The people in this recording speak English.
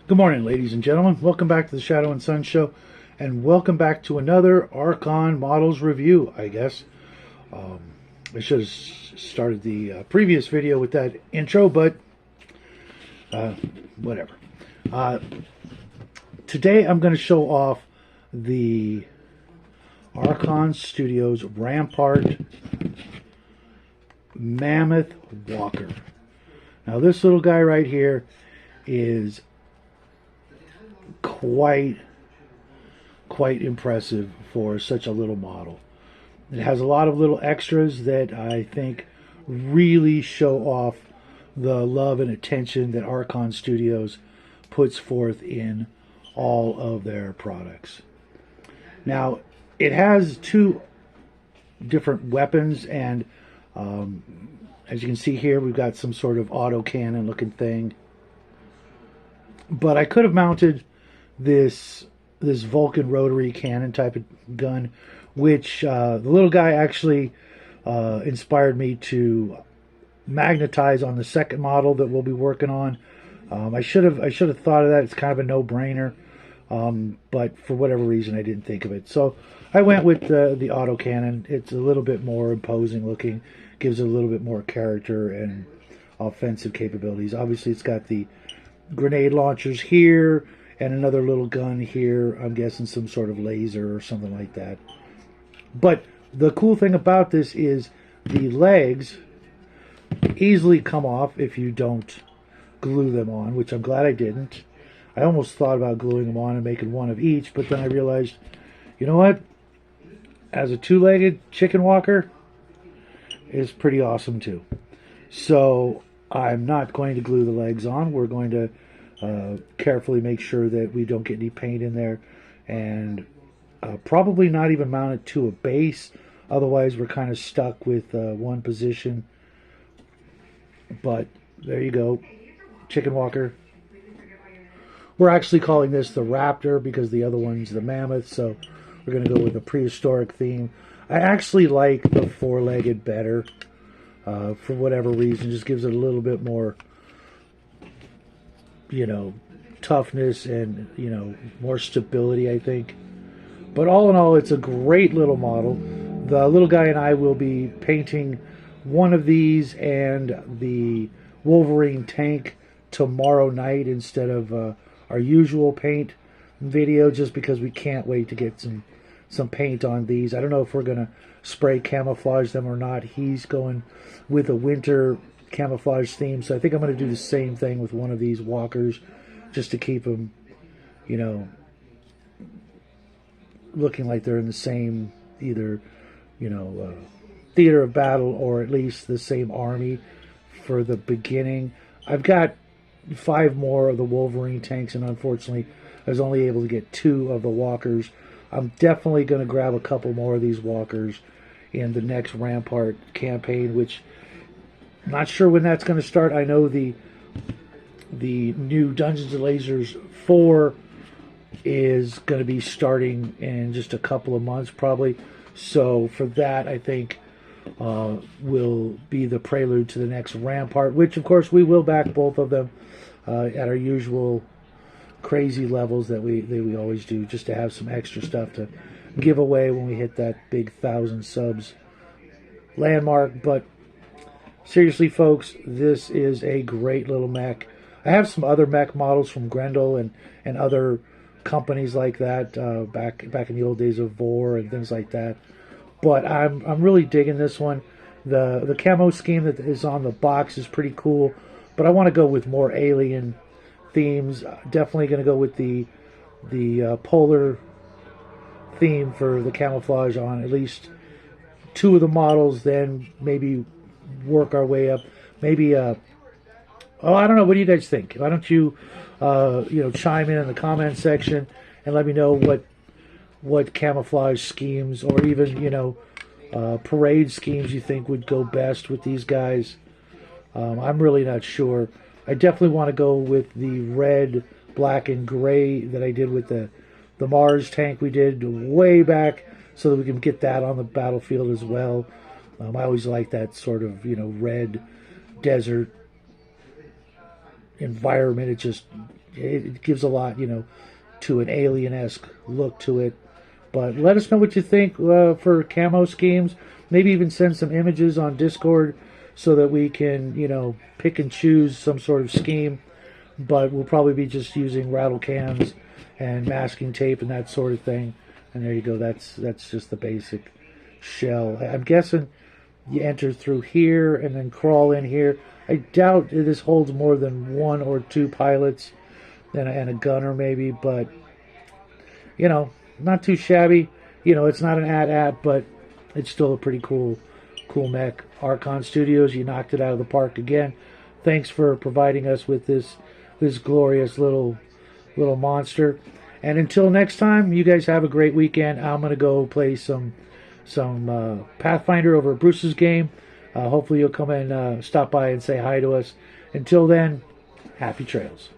Good morning, ladies and gentlemen. Welcome back to the Shadow and Sun Show, and welcome back to another Archon models review, I guess. I should have started the previous video with that intro, but whatever. Today I'm going to show off the Archon Studios Rampart Mammoth Walker. Now this little guy right here is quite impressive for such a little model. It has a lot of little extras that I think really show off the love and attention that Archon Studios puts forth in all of their products. Now, it has two different weapons, and as you can see here, we've got some sort of autocannon looking thing. But I could have mounted this Vulcan rotary cannon type of gun, which the little guy actually inspired me to magnetize on the second model that we'll be working on. I should have thought of that. It's kind of a no-brainer, but for whatever reason I didn't think of it. So I went with the autocannon. It's a little bit more imposing looking, gives it a little bit more character and offensive capabilities. Obviously, it's got the grenade launchers here and another little gun here. I'm guessing some sort of laser or something like that. But the cool thing about this is the legs easily come off if you don't glue them on, which I'm glad I didn't. I almost thought about gluing them on and making one of each, but then I realized, you know what? As a two-legged chicken walker is pretty awesome too. So I'm not going to glue the legs on. We're going to carefully make sure that we don't get any paint in there, and probably not even mount it to a base. Otherwise, we're kind of stuck with one position. But there you go, chicken walker. We're actually calling this the Raptor because the other one's the Mammoth, so we're going to go with a prehistoric theme. I actually like the four-legged better for whatever reason. Just gives it a little bit more, toughness and, more stability, I think. But all in all, it's a great little model. The little guy and I will be painting one of these and the Wolverine tank tomorrow night instead of our usual paint video, just because we can't wait to get some paint on these. I don't know if we're going to spray camouflage them or not. He's going with a winter camouflage theme, so I think I'm going to do the same thing with one of these walkers, just to keep them, looking like they're in the same either, theater of battle or at least the same army for the beginning. I've got 5 more of the Wolverine tanks, and unfortunately I was only able to get 2 of the walkers. I'm definitely going to grab a couple more of these walkers in the next Rampart campaign, which I'm not sure when that's going to start. I know the new Dungeons & Lasers 4 is going to be starting in just a couple of months probably. So for that, I think will be the prelude to the next Rampart, which of course we will back both of them at our usual crazy levels that we always do, just to have some extra stuff to give away when we hit that big 1,000 subs landmark. But seriously, folks, this is a great little mech. I have some other mech models from Grendel and other companies like that back in the old days of Vor and things like that. But I'm really digging this one. The camo scheme that is on the box is pretty cool, but I want to go with more alien themes. Definitely going to go with the polar theme for the camouflage on at least 2 of the models. Then maybe work our way up. Maybe I don't know. What do you guys think? Why don't you chime in the comment section and let me know what camouflage schemes or even parade schemes you think would go best with these guys. I'm really not sure. I definitely want to go with the red, black, and gray that I did with the Mars tank we did way back, so that we can get that on the battlefield as well. I always like that sort of red desert environment. It just it gives a lot, to an alien-esque look to it. But let us know what you think for camo schemes. Maybe even send some images on Discord so that we can, pick and choose some sort of scheme. But we'll probably be just using rattle cans and masking tape and that sort of thing. And there you go. That's just the basic shell. I'm guessing you enter through here and then crawl in here. I doubt this holds more than 1 or 2 pilots and a gunner maybe, but not too shabby. It's not an AT-AT, but it's still a pretty cool mech. Archon Studios, you knocked it out of the park again. Thanks for providing us with this glorious little monster. And until next time, you guys have a great weekend. I'm gonna go play some Pathfinder over at Bruce's game. Hopefully you'll come and stop by and say hi to us. Until then, happy trails.